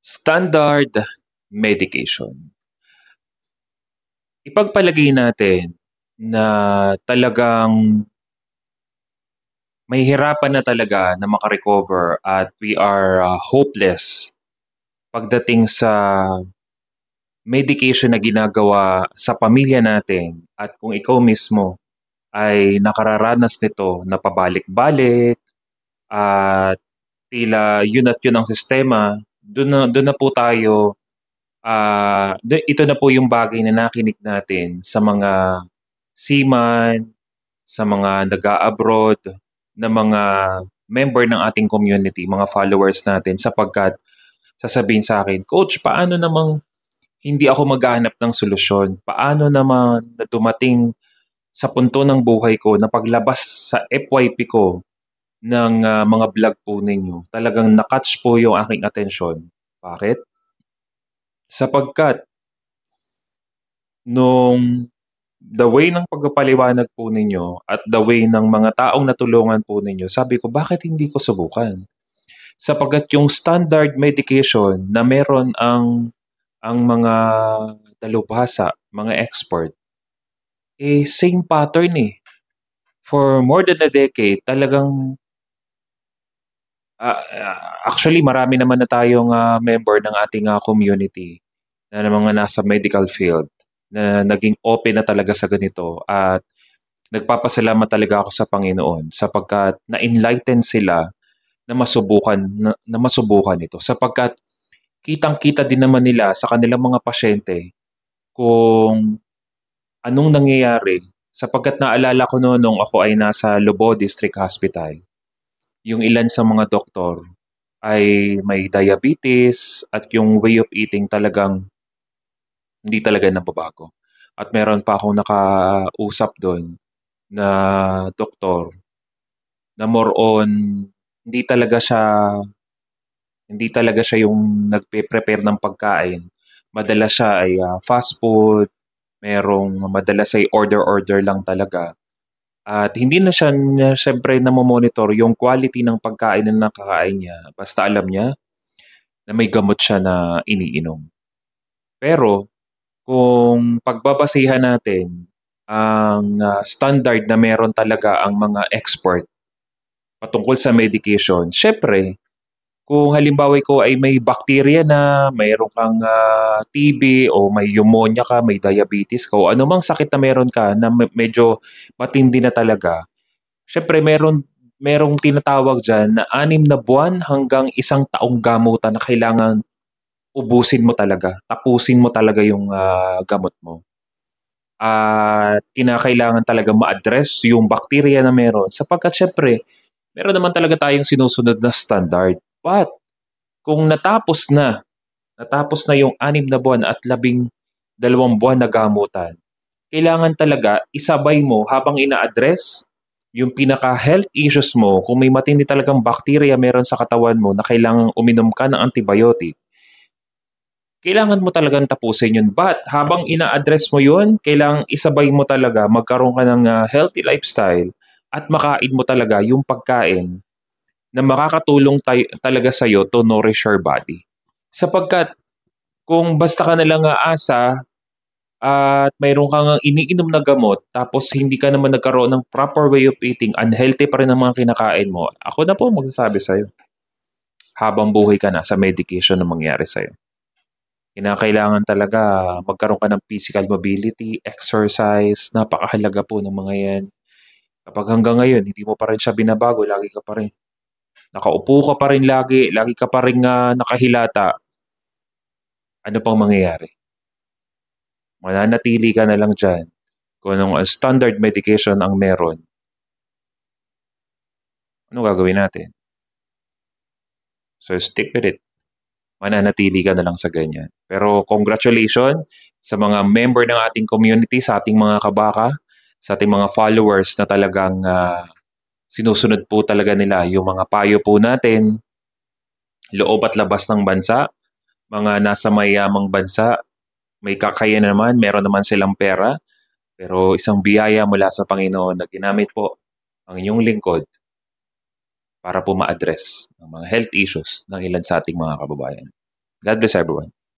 Standard medication. Ipagpalagay natin na talagang mahihirapan na talaga na makarecover at we are hopeless pagdating sa medication na ginagawa sa pamilya natin at kung ikaw mismo ay nakararanas nito na pabalik-balik at tila yun at yun ang sistema, doon na po tayo. Ito na po yung bagay na nakinig natin sa mga seaman, sa mga nag-a-abroad, na mga member ng ating community, mga followers natin, sapagkat sasabihin sa akin, Coach, paano namang hindi ako maghahanap ng solusyon? Paano naman na dumating sa punto ng buhay ko na paglabas sa FYP ko ng mga vlog po ninyo, talagang nakatch po yung aking atensyon. Bakit? Sapagkat nung the way ng pagpapaliwanag po ninyo at the way ng mga taong natulungan po ninyo, sabi ko, bakit hindi ko subukan? Sapagkat yung standard medication na meron ang mga dalubhasa, mga expert, same pattern eh. For more than a decade, talagang actually marami naman na tayong member ng ating community na mga nasa medical field na naging open na talaga sa ganito at nagpapasalamat talaga ako sa Panginoon sapagkat na-enlighten sila na masubukan ito sapagkat kitang-kita din naman nila sa kanilang mga pasyente kung anong nangyayari sapagkat naalala ko noon nung ako ay nasa Lobo District Hospital. Yung ilan sa mga doktor ay may diabetes at yung way of eating talagang hindi talaga nababago. At meron pa akong nakausap doon na doktor na more on hindi talaga siya yung nagpe-prepare ng pagkain. Madalas siya ay fast food, madalas ay order lang talaga. At hindi na siya siyempre namomonitor yung quality ng pagkain na nakakain niya. Basta alam niya na may gamot siya na iniinom. Pero kung pagbabasihan natin ang standard na meron talaga ang mga expert patungkol sa medication, syempre, kung halimbawa ko ay may bacteria na, mayroon kang TB o may pneumonia ka, may diabetes ka o anumang sakit na meron ka na medyo matindi na talaga, syempre merong tinatawag dyan na 6 na buwan hanggang 1 taong gamutan na kailangan ubusin mo talaga, tapusin mo talaga yung gamot mo. At kinakailangan talaga ma-address yung bacteria na meron sapagkat syempre, meron naman talaga tayong sinusunod na standard. But kung natapos na yung 6 na buwan at 12 buwan na gamutan, kailangan talaga isabay mo habang ina-address yung pinaka-health issues mo, kung may matindi talagang bacteria meron sa katawan mo na kailangan uminom ka ng antibiotic, kailangan mo talagang tapusin yun. But habang ina-address mo yun, kailangan isabay mo talaga magkaroon ka ng healthy lifestyle at makain mo talaga yung pagkain na makakatulong talaga sa'yo to nourish your body. Sapagkat kung basta ka nalang aasa at mayroon kang iniinom na gamot tapos hindi ka naman nagkaroon ng proper way of eating, unhealthy pa rin ang mga kinakain mo, ako na po magsasabi sa'yo. Habang buhay ka na sa medication na mangyari sa'yo. Kinakailangan talaga magkaroon ka ng physical mobility, exercise, napakahalaga po ng mga yan. Kapag hanggang ngayon, hindi mo pa rin siya binabago, lagi ka pa rin nakaupo ka pa rin lagi ka pa rin nakahilata, ano pang mangyayari? Mananatili ka na lang dyan. Kung anong standard medication ang meron, ano gagawin natin? So stick with it. Mananatili ka na lang sa ganyan. Pero congratulations sa mga member ng ating community, sa ating mga kabaka, sa ating mga followers na talagang sinusunod po talaga nila yung mga payo po natin, loob at labas ng bansa, mga nasa mayamang bansa, may kakayanan naman, meron naman silang pera, pero isang biyaya mula sa Panginoon na ginamit po ang inyong lingkod para po ma-address ang mga health issues ng ilan sa ating mga kababayan. God bless everyone.